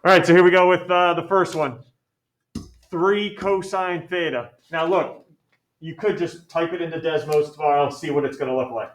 All right, so here we go with the first one. 3 cosine theta. Now look, you could just type it into Desmos tomorrow, see what it's going to look like.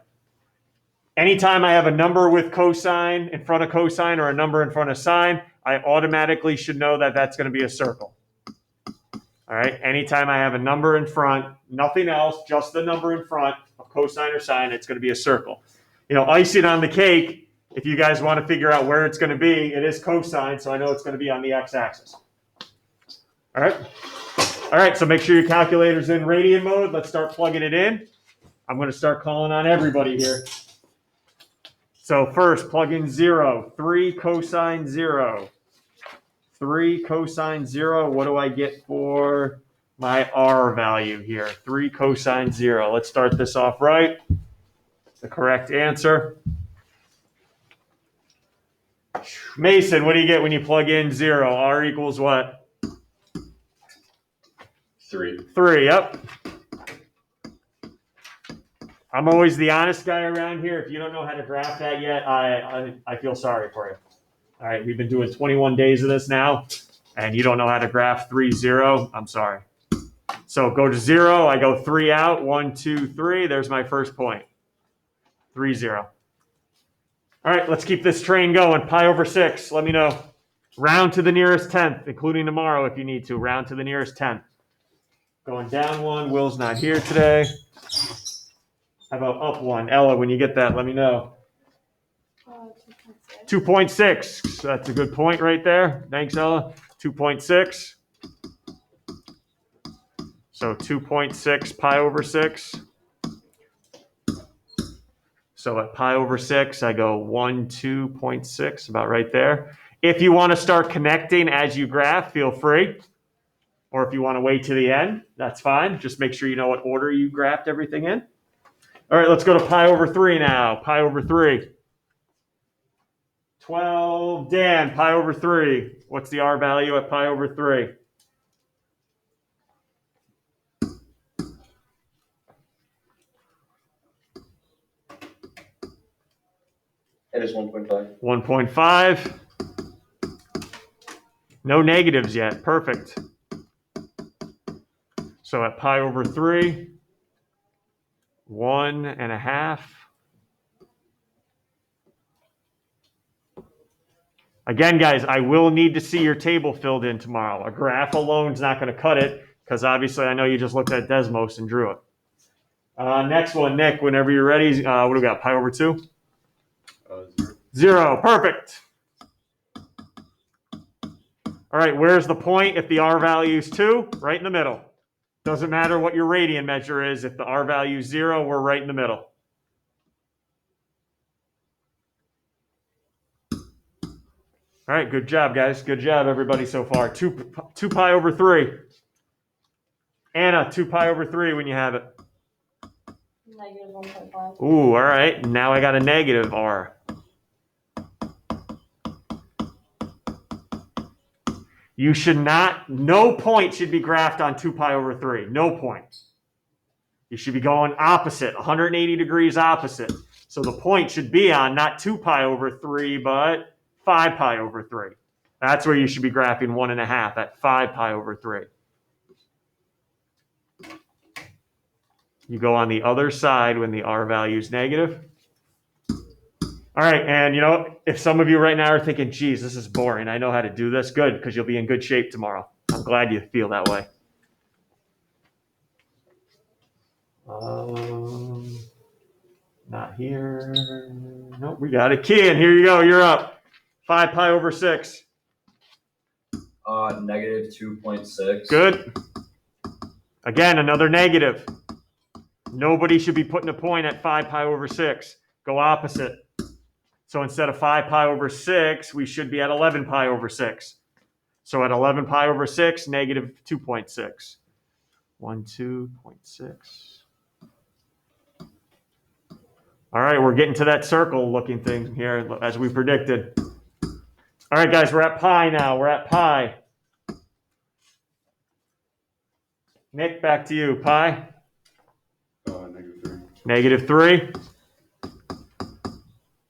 Anytime I have a number with cosine in front of cosine or a number in front of sine, I automatically should know that that's going to be a circle. All right, anytime I have a number in front, nothing else, just the number in front of cosine or sine, it's going to be a circle. You know, icing on the cake, if you guys want to figure out where it's going to be, it is cosine, so I know it's going to be on the x-axis. All right? All right, so make sure your calculator's in radian mode. Let's start plugging it in. I'm going to start calling on everybody here. So first, plug in 0. 3 cosine 0. 3 cosine 0. What do I get for my R value here? 3 cosine 0. Let's start this off right. The correct answer. Mason, what do you get when you plug in 0? R equals what? 3. 3, yep. I'm always the honest guy around here. If you don't know how to graph that yet, I feel sorry for you. All right, we've been doing 21 days of this now, and you don't know how to graph 3, 0. I'm sorry. So go to 0. I go 3 out. 1, 2, 3. There's my first point. 3, 0. All right, let's keep this train going. Pi over 6. Let me know. Round to the nearest 10th, including tomorrow if you need to. Round to the nearest 10th. Going down 1. Will's not here today. How about up 1? Ella, when you get that, let me know. 2.6. That's a good point right there. Thanks, Ella. 2.6. So 2.6 pi over 6. So at pi over 6, I go 2.6, about right there. If you want to start connecting as you graph, feel free. Or if you want to wait to the end, that's fine. Just make sure you know what order you graphed everything in. All right, let's go to pi over 3 now. Pi over 3. 12. Dan, pi over 3. What's the R value at pi over 3? It is 1.5. 1.5. No negatives yet. Perfect. So at pi over 3, 1.5. Again, guys, I will need to see your table filled in tomorrow. A graph alone is not going to cut it because obviously I know you just looked at Desmos and drew it. Next one, Nick, whenever you're ready. What do we got? Pi over 2? 0. 0. Perfect. All right, where's the point if the R value is 2? Right in the middle. Doesn't matter what your radian measure is. If the R value is 0, we're right in the middle. All right, good job, guys. Good job, everybody, so far. 2 pi over 3. Anna, 2 pi over 3 when you have it. Negative 1.5. Ooh, all right. Now I got a negative R. You should not, no point should be graphed on 2 pi over 3. No point. You should be going opposite, 180 degrees opposite. So the point should be on not 2 pi over 3, but 5 pi over 3. That's where you should be graphing 1.5 at 5 pi over 3. You go on the other side when the R value is negative. All right, and you know, if some of you right now are thinking, geez, this is boring, I know how to do this, good, because you'll be in good shape tomorrow. I'm glad you feel that way. Not here. Nope, we got it. Kian, here you go, you're up. 5 pi over 6. Negative 2.6. Good. Again, another negative. Nobody should be putting a point at 5 pi over 6. Go opposite. So instead of 5 pi over 6, we should be at 11 pi over 6. So at 11 pi over 6, negative 2.6. 2.6. All right, we're getting to that circle looking thing here as we predicted. All right, guys, we're at pi now. We're at pi. Nick, back to you. Pi? Negative 3. -3.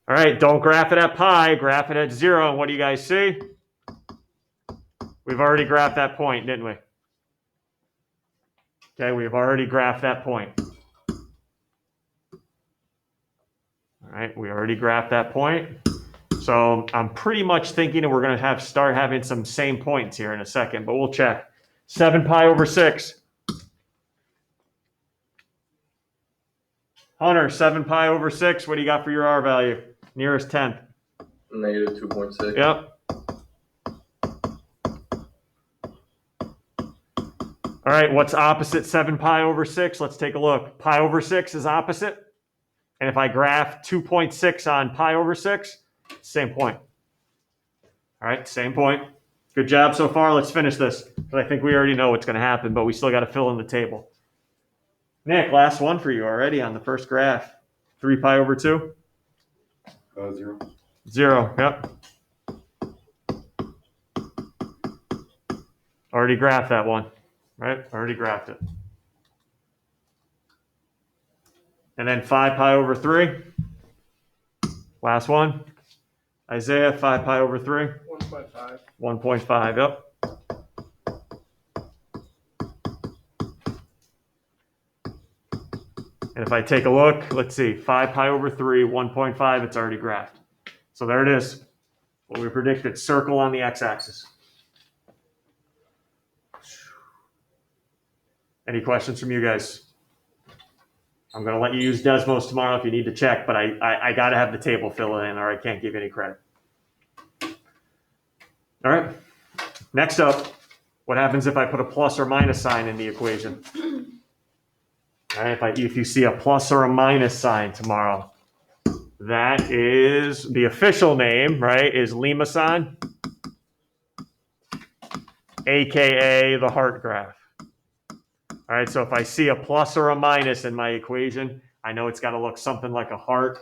All right, don't graph it at pi. Graph it at 0. And what do you guys see? We've already graphed that point, didn't we? Okay, we've already graphed that point. All right, we already graphed that point. So I'm pretty much thinking that we're going to start having some same points here in a second, but we'll check. 7 pi over 6. Hunter, 7 pi over 6. What do you got for your R value? Nearest tenth. Negative 2.6. Yep. All right, what's opposite 7 pi over 6? Let's take a look. Pi over 6 is opposite. And if I graph 2.6 on pi over 6, same point. All right, same point. Good job so far. Let's finish this. But I think we already know what's going to happen, but we still got to fill in the table. Nick, last one for you already on the first graph. 3 pi over 2? 0. 0, yep. Already graphed that one, right? Already graphed it. And then 5 pi over 3. Last one. Isaiah, 5 pi over 3. 1.5. 1.5, yep. And if I take a look, let's see, 5 pi over 3, 1.5, it's already graphed. So there it is. What we predicted, circle on the x-axis. Any questions from you guys? I'm going to let you use Desmos tomorrow if you need to check, but I got to have the table fill in or I can't give you any credit. All right. Next up, what happens if I put a plus or minus sign in the equation? All right, if you see a plus or a minus sign tomorrow, that is the official name, right, is Limasan, aka the heart graph. All right, so if I see a plus or a minus in my equation, I know it's got to look something like a heart.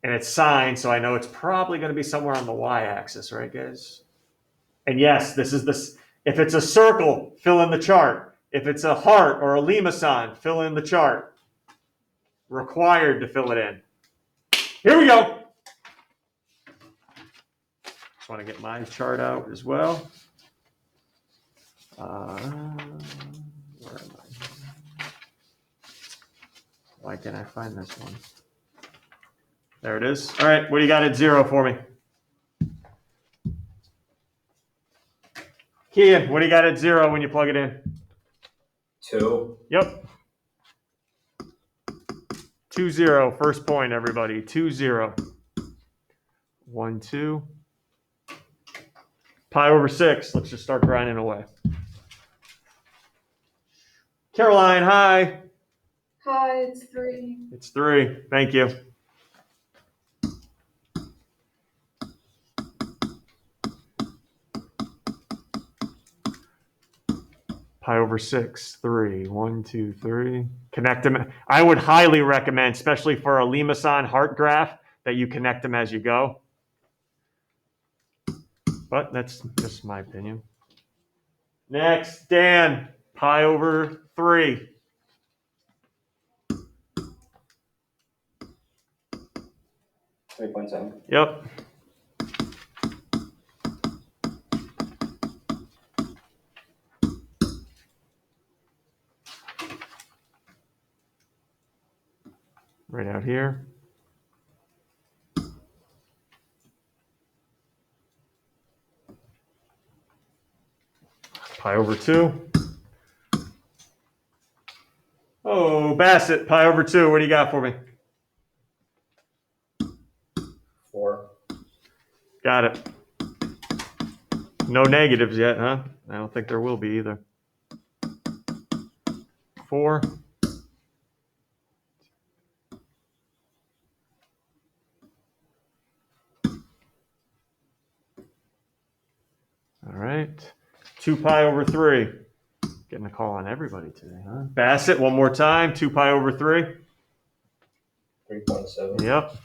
And it's signed, so I know it's probably going to be somewhere on the y-axis, right, guys? And yes, this is this. If it's a circle, fill in the chart. If it's a heart or a Limasan, fill in the chart. Required to fill it in. Here we go. Just want to get my chart out as well. Where am I? Why can't I find this one? There it is. All right, what do you got at 0 for me? Kian, what do you got at 0 when you plug it in? 2. Yep. 2-0, first point, everybody. 2-0. 1, 2. Pi over 6. Let's just start grinding away. Caroline, hi. Hi, it's 3. It's 3. Thank you. Pi over 6, 3. 1, 2, 3. Connect them. I would highly recommend, especially for a Limasan heart graph, that you connect them as you go. But that's just my opinion. Next, Dan. Pi over 3. 3.7. Yep. Right out here. Pi over 2. Oh, Bassett, pi over 2. What do you got for me? 4. Got it. No negatives yet, huh? I don't think there will be either. 4. All right. 2 pi over 3. Getting a call on everybody today, huh? Bassett, one more time. 2 pi over 3. 3.7. Yep.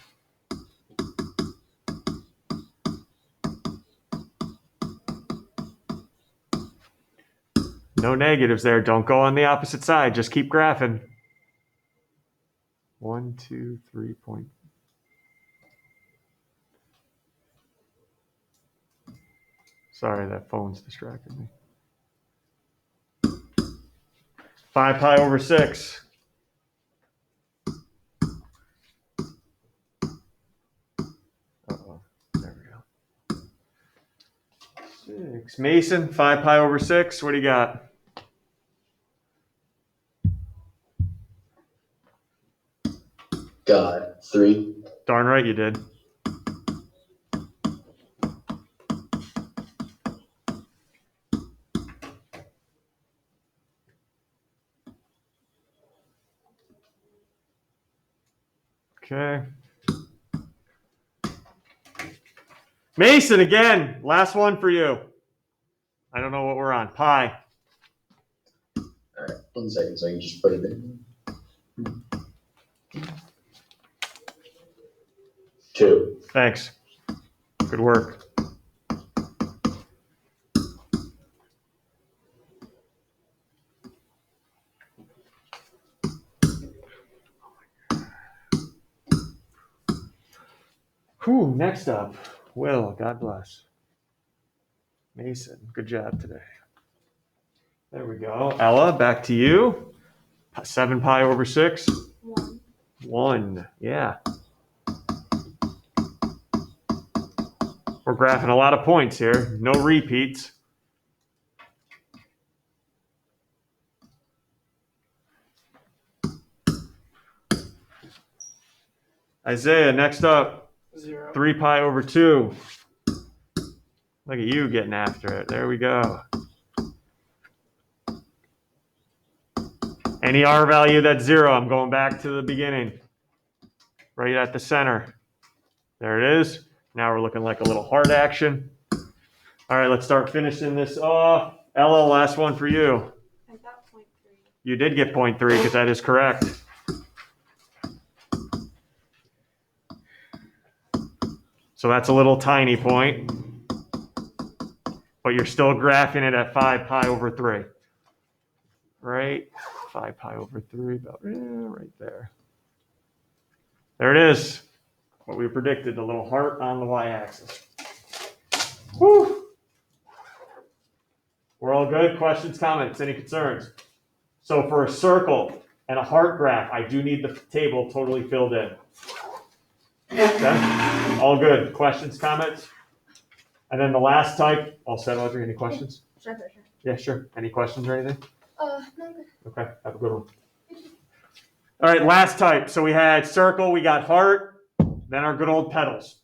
No negatives there. Don't go on the opposite side. Just keep graphing. 1, 2, 3 point. Sorry, that phone's distracted me. 5 pi over 6. Uh-oh. There we go. 6. Mason, 5 pi over 6. What do you got? Got 3. Darn right you did. Okay. Mason again. Last one for you. I don't know what we're on. Pi. Alright, 1 second so I can just put it in. 2. Thanks. Good work. Whew, next up, Will, God bless. Mason, good job today. There we go. Ella, back to you. 7 pi over 6. 1. 1, yeah. We're graphing a lot of points here. No repeats. Isaiah, next up. 0. 3 pi over 2. Look at you getting after it. There we go. Any R value that's 0, I'm going back to the beginning. Right at the center. There it is. Now we're looking like a little heart action. All right, let's start finishing this off. Ella, last one for you. I got 0.3. You did get 0.3 because that is correct. So that's a little tiny point. But you're still graphing it at 5 pi over 3. Right? 5 pi over 3, about right there. There it is. What we predicted, the little heart on the y-axis. Whew. We're all good? Questions, comments, any concerns? So for a circle and a heart graph, I do need the table totally filled in. Okay? All good. Questions, comments? And then the last type, all set, Audrey, any questions? Sure. Yeah, sure. Any questions or anything? No. Okay, have a good one. All right, last type. So we had circle, we got heart, then our good old petals.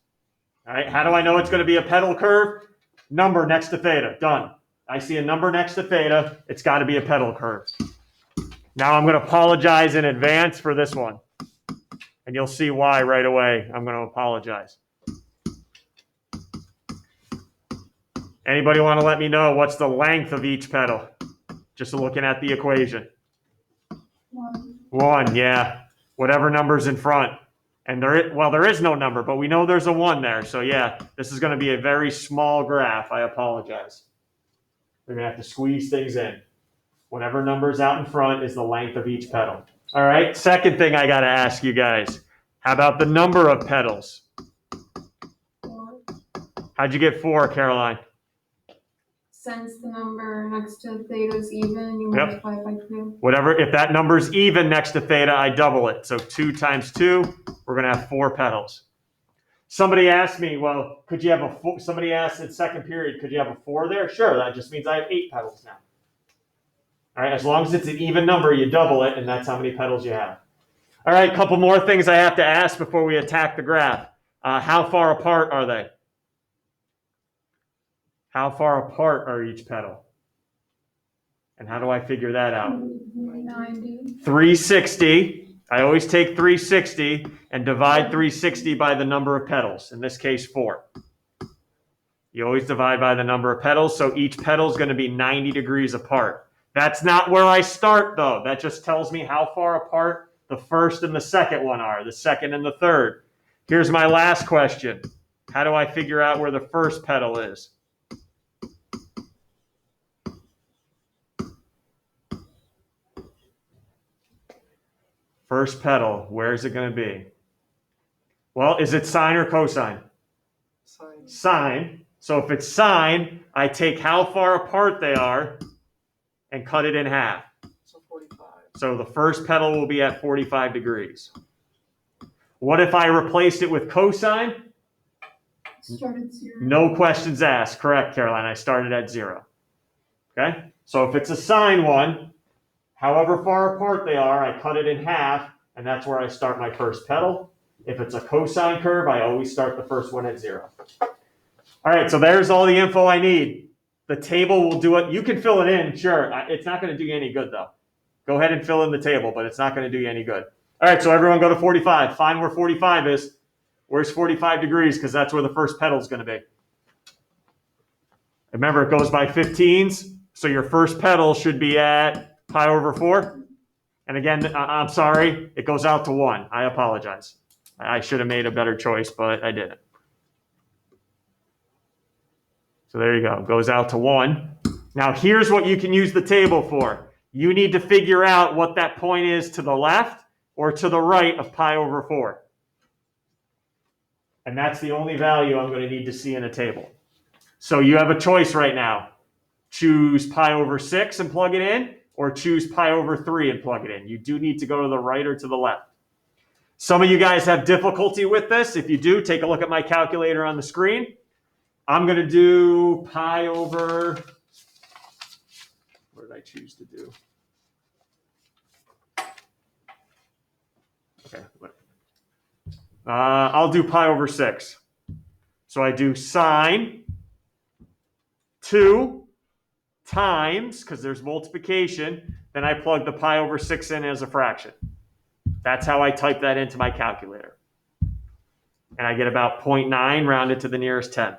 All right, how do I know it's going to be a petal curve? Number next to theta, done. I see a number next to theta, it's got to be a petal curve. Now I'm going to apologize in advance for this one. And you'll see why right away I'm going to apologize. Anybody want to let me know what's the length of each petal? Just looking at the equation. 1. 1, yeah. Whatever number's in front. And there is no number, but we know there's a 1 there. So yeah, this is going to be a very small graph. I apologize. We're going to have to squeeze things in. Whatever number's out in front is the length of each petal. All right, second thing I got to ask you guys. How about the number of petals? 4. How'd you get 4, Caroline? Since the number next to theta is even, you Yep. multiply by 2. Whatever, if that number's even next to theta, I double it. So 2 times 2, we're going to have 4 petals. Somebody asked me, well, could you have a 4? Somebody asked in second period, could you have a 4 there? Sure, that just means I have 8 petals now. All right, as long as it's an even number, you double it, and that's how many petals you have. All right, a couple more things I have to ask before we attack the graph. How far apart are they? How far apart are each petal? And how do I figure that out? 90. 360. I always take 360 and divide 360 by the number of petals, in this case 4. You always divide by the number of petals, so each petal is going to be 90 degrees apart. That's not where I start, though. That just tells me how far apart the first and the second one are, the second and the third. Here's my last question. How do I figure out where the first petal is? First petal, where is it going to be? Well, is it sine or cosine? Sine. Sine. So if it's sine, I take how far apart they are and cut it in half. So 45. So the first pedal will be at 45 degrees. What if I replaced it with cosine? Start at 0. No questions asked. Correct, Caroline. I started at 0. Okay? So if it's a sine one, however far apart they are, I cut it in half, and that's where I start my first pedal. If it's a cosine curve, I always start the first one at 0. All right, so there's all the info I need. The table will do it. You can fill it in, sure. It's not going to do you any good, though. Go ahead and fill in the table, but it's not going to do you any good. All right, so everyone go to 45. Find where 45 is. Where's 45 degrees? Because that's where the first pedal is going to be. Remember, it goes by 15s, so your first pedal should be at pi over 4. And again, I'm sorry, it goes out to 1. I apologize. I should have made a better choice, but I didn't. So there you go. It goes out to 1. Now here's what you can use the table for. You need to figure out what that point is to the left or to the right of pi over 4. And that's the only value I'm going to need to see in a table. So you have a choice right now. Choose pi over 6 and plug it in, or choose pi over 3 and plug it in. You do need to go to the right or to the left. Some of you guys have difficulty with this. If you do, take a look at my calculator on the screen. I'm going to do pi over, what did I choose to do? Okay. I'll do pi over 6. So I do sine 2 times, because there's multiplication, then I plug the pi over 6 in as a fraction. That's how I type that into my calculator. And I get about 0.9 rounded to the nearest tenth.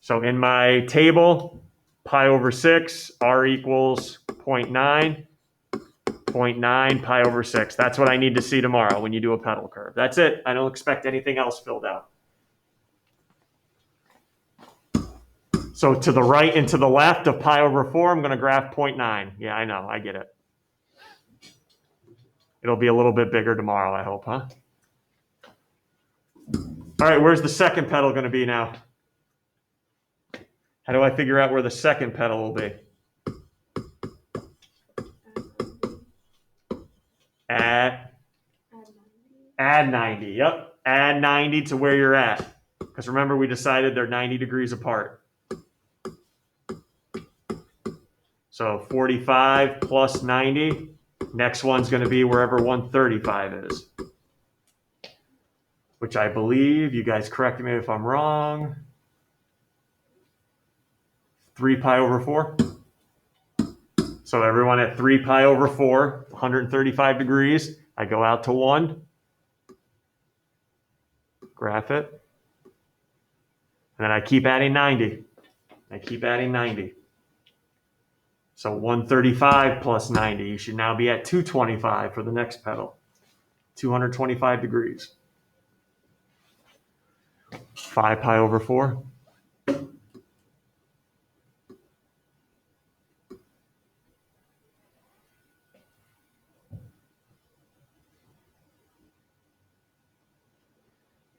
So in my table, pi over 6, r equals 0.9, 0.9 pi over 6. That's what I need to see tomorrow when you do a pedal curve. That's it. I don't expect anything else filled out. So to the right and to the left of pi over 4, I'm going to graph 0.9. Yeah, I know. I get it. It'll be a little bit bigger tomorrow, I hope, huh? All right, where's the second pedal going to be now? How do I figure out where the second pedal will be? Add 90. Yep, add 90 to where you're at. Because remember, we decided they're 90 degrees apart. So 45 plus 90. Next one's going to be wherever 135 is. Which I believe, you guys correct me if I'm wrong, 3 pi over 4. So everyone at 3 pi over 4, 135 degrees. I go out to 1. Graph it. And then I keep adding 90. I keep adding 90. So 135 plus 90. You should now be at 225 for the next pedal. 225 degrees. 5 pi over 4.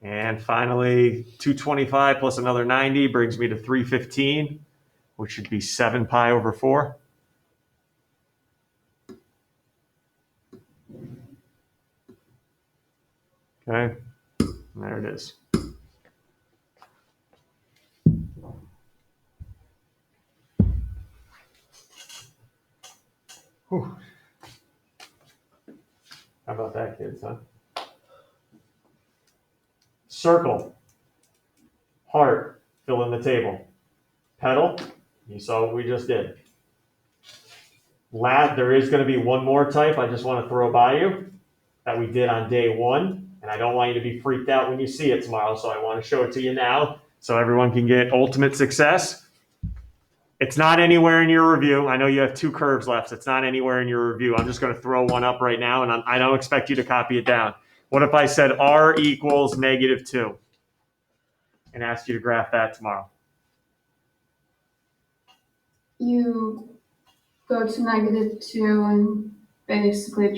And finally, 225 plus another 90 brings me to 315, which should be 7 pi over 4. Okay, and there it is. Whew. How about that, kids, huh? Circle, heart, fill in the table. Pedal, you saw what we just did. There is going to be one more type I just want to throw by you that we did on day 1, and I don't want you to be freaked out when you see it tomorrow, so I want to show it to you now so everyone can get ultimate success. It's not anywhere in your review. I know you have 2 curves left. It's not anywhere in your review. I'm just going to throw one up right now, and I don't expect you to copy it down. What if I said r equals -2 and asked you to graph that tomorrow? You go to -2 and basically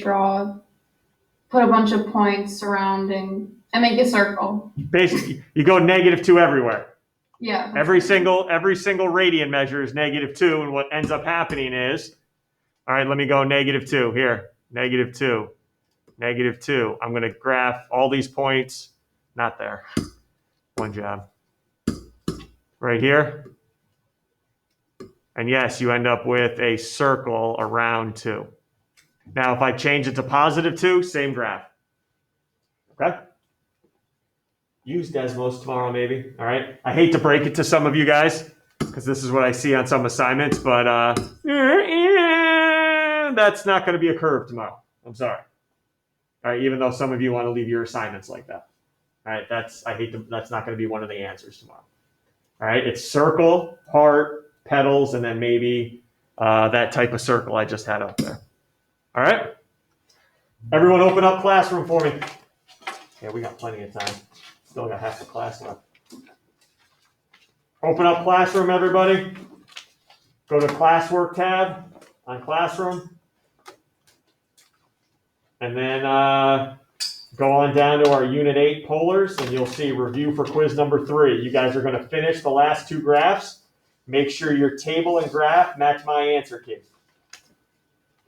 put a bunch of points surrounding and make a circle. Basically, you go -2 everywhere. Yeah. Every single radian measure is -2, and what ends up happening is, all right, let me go -2 here, -2, -2. I'm going to graph all these points, not there, one job, right here. And yes, you end up with a circle around 2. Now, if I change it to +2, same graph. Okay? Use Desmos tomorrow, maybe. All right? I hate to break it to some of you guys, because this is what I see on some assignments, but that's not going to be a curve tomorrow. I'm sorry. All right, even though some of you want to leave your assignments like that. All right, that's not going to be one of the answers tomorrow. All right, it's circle, heart, petals, and then maybe that type of circle I just had up there. All right? Everyone open up Classroom for me. Yeah, we got plenty of time. Still got half the class left. Open up Classroom, everybody. Go to Classwork tab on Classroom. And then go on down to our Unit 8 polars, and you'll see review for quiz number 3. You guys are going to finish the last 2 graphs. Make sure your table and graph match my answer key.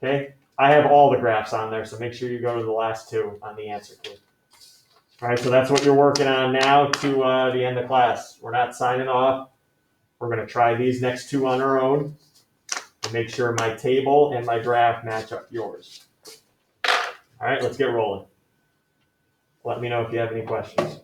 Okay? I have all the graphs on there, so make sure you go to the last 2 on the answer key. All right, so that's what you're working on now to the end of class. We're not signing off. We're going to try these next 2 on our own and make sure my table and my graph match up yours. All right, let's get rolling. Let me know if you have any questions.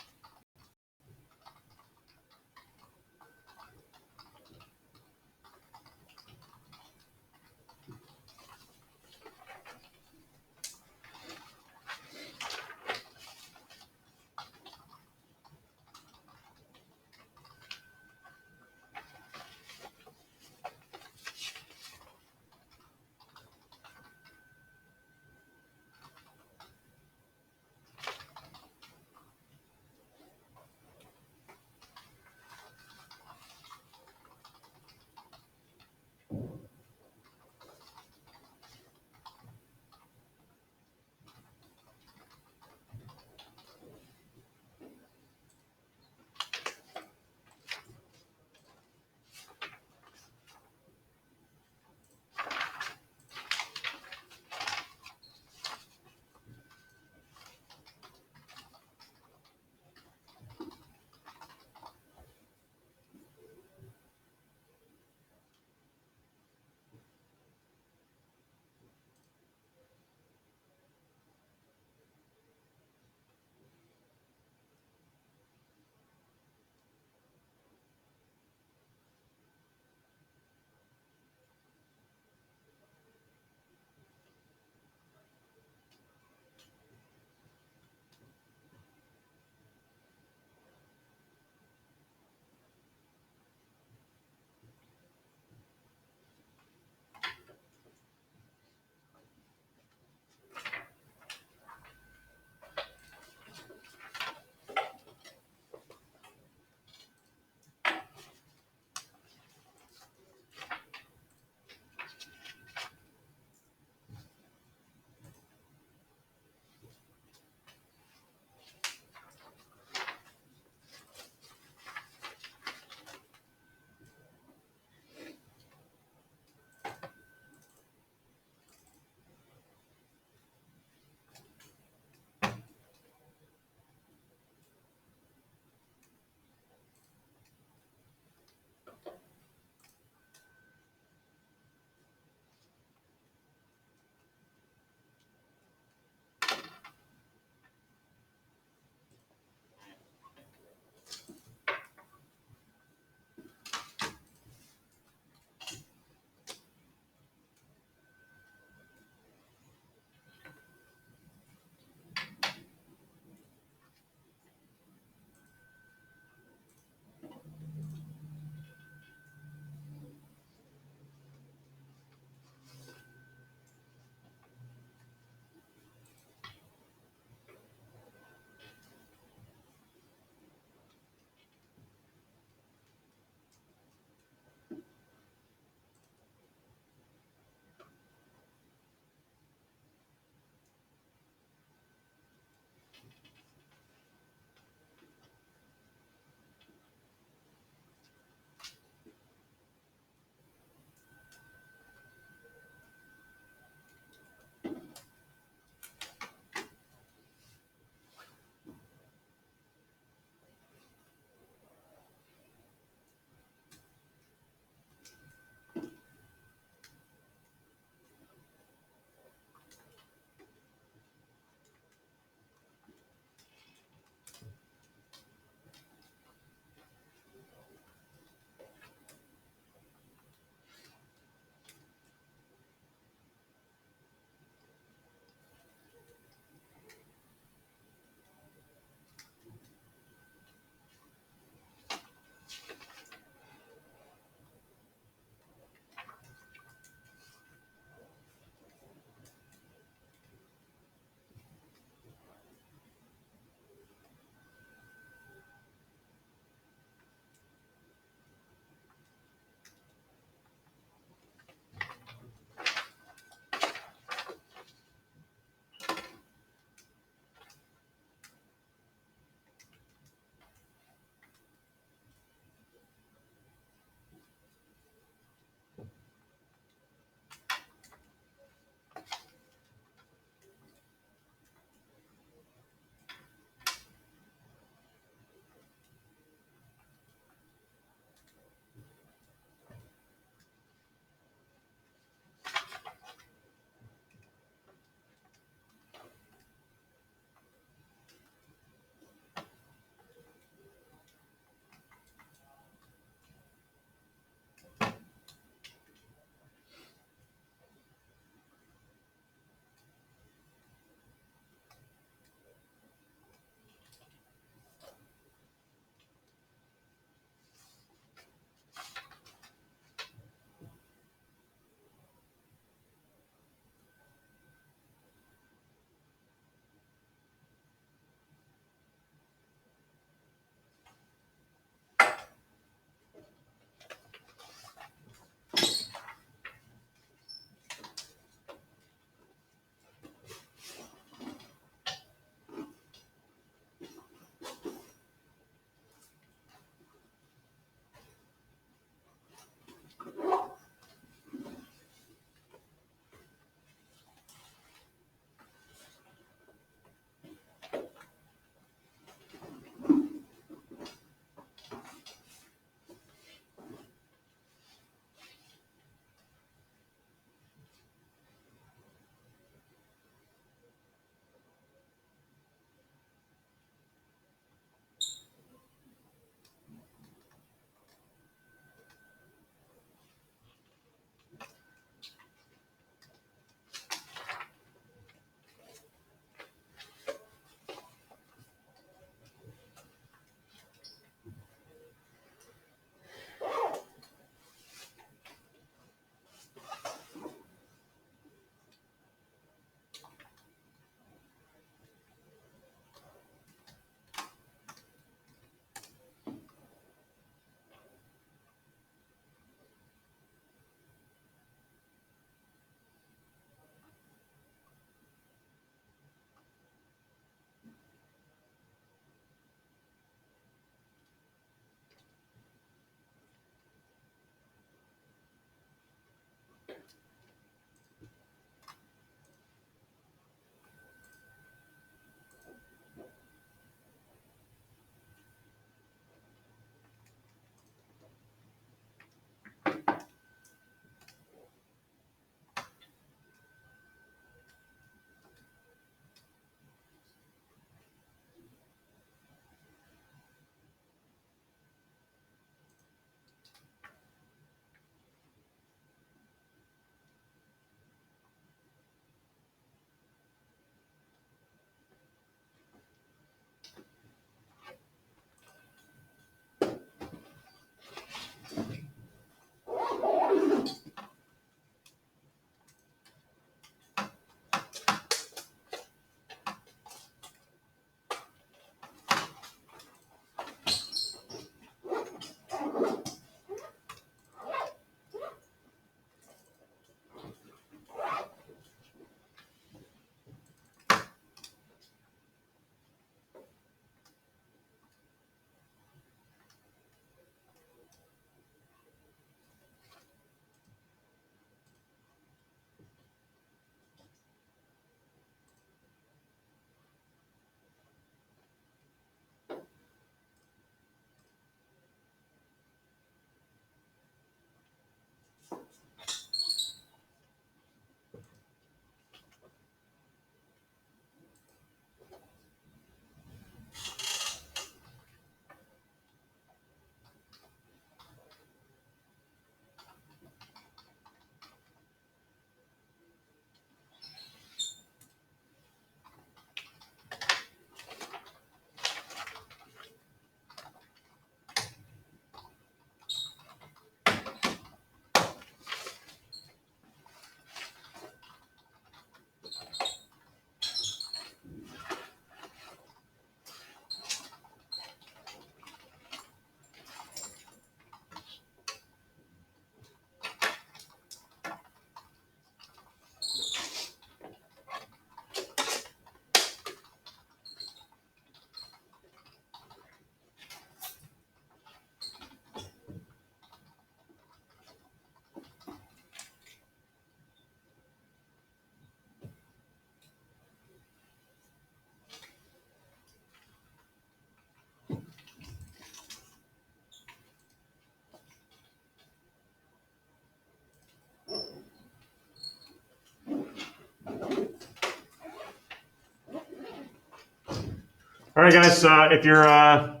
All right, guys. If you're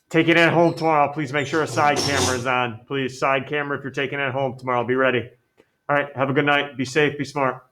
taking it home tomorrow, please make sure a side camera is on. Please, side camera if you're taking it home tomorrow. Be ready. All right. Have a good night. Be safe. Be smart.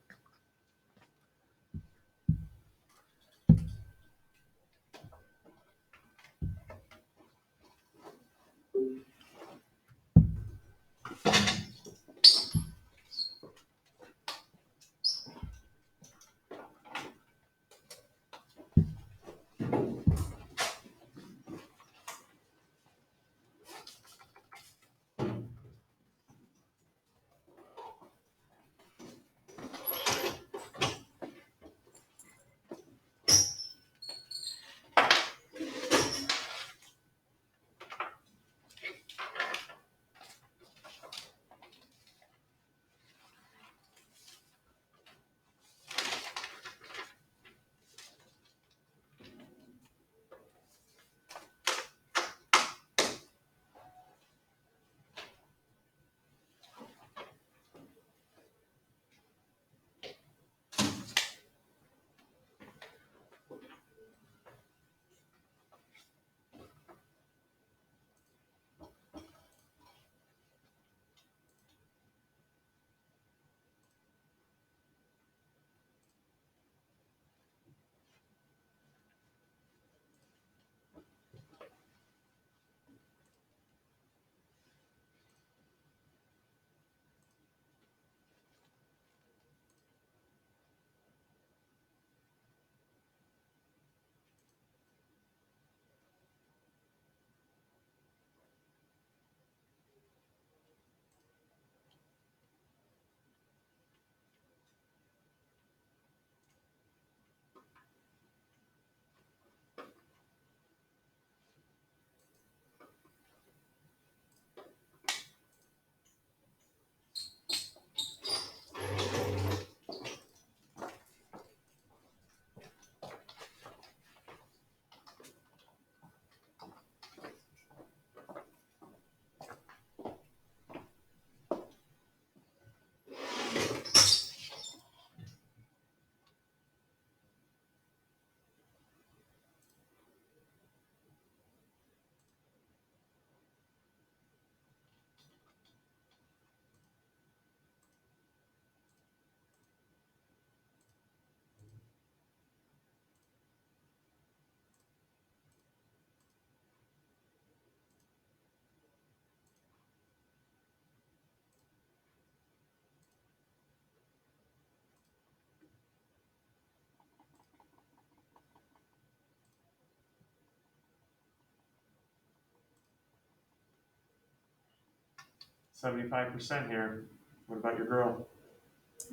%75 here. What about your girl?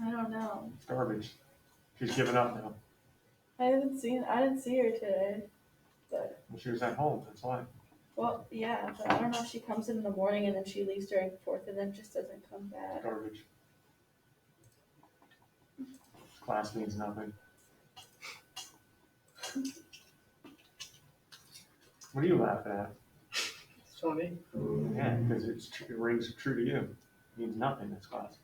I don't know. It's garbage. She's giving up now. I didn't see her today. But Well, she was at home. That's why. well, yeah, but I don't know if she comes in the morning and then she leaves during 4th and then just doesn't come back. Garbage. Class means nothing. What are you laughing at? It's funny. Yeah, because it rings true to you. It means nothing. This class.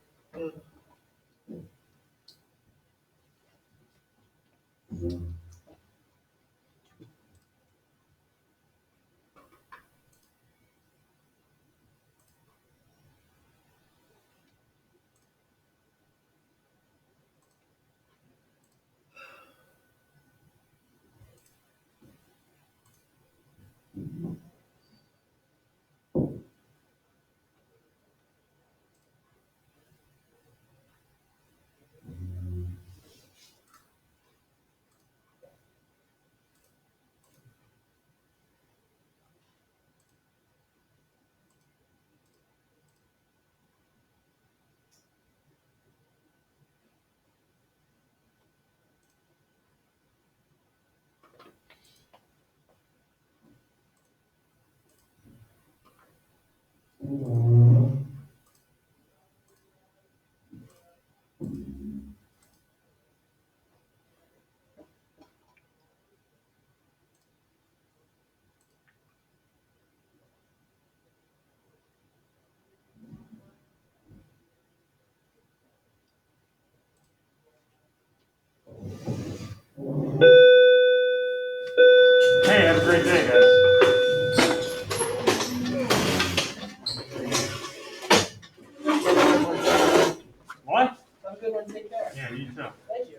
good one. Take care. Yeah, you too. Thank you.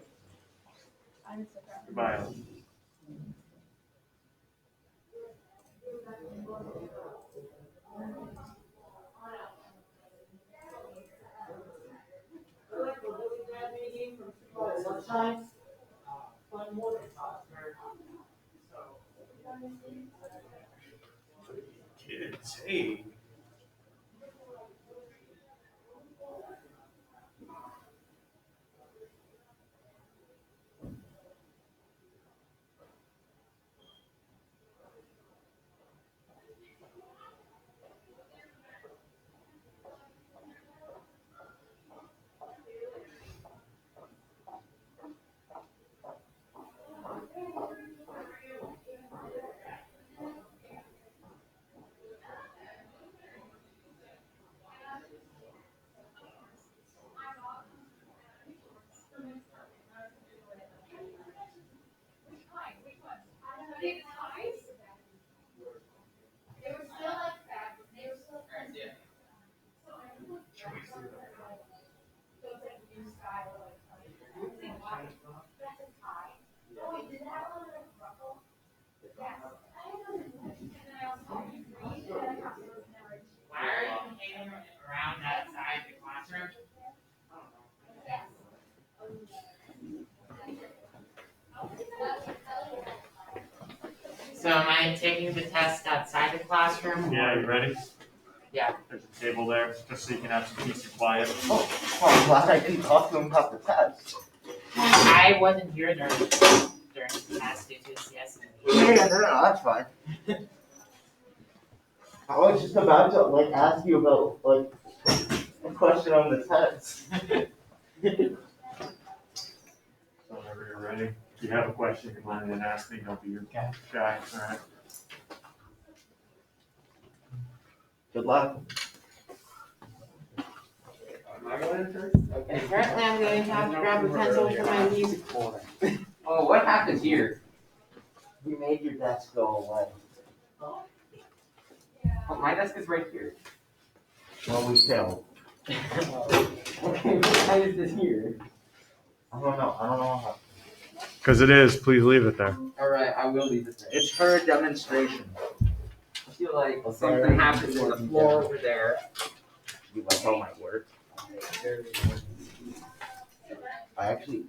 I'm so proud. Goodbye. Ellen. Kids, hey. Why are you hanging around outside the classroom? So am I taking the test outside the classroom? Yeah, you ready? Yeah. There's a table there, just so you can have some peace and quiet. Well, I'm glad I can talk to him about the test. I wasn't here during the test due to CS. Yeah, no, that's fine. I was just about to like ask you about like a question on the test. So whenever you're ready, if you have a question, come on in and ask me. Don't be shy. All right. Good luck. And currently I'm going to have to grab a pencil for my music folder. Oh, what happened here? We made your desk go away. Oh, my desk is right here. Well, we failed. Okay, why is this here? I don't know how. Because it is. Please leave it there. Alright, I will leave it there. It's for a demonstration. I feel like Okay. something happened in the floor over there. You like how my work? I actually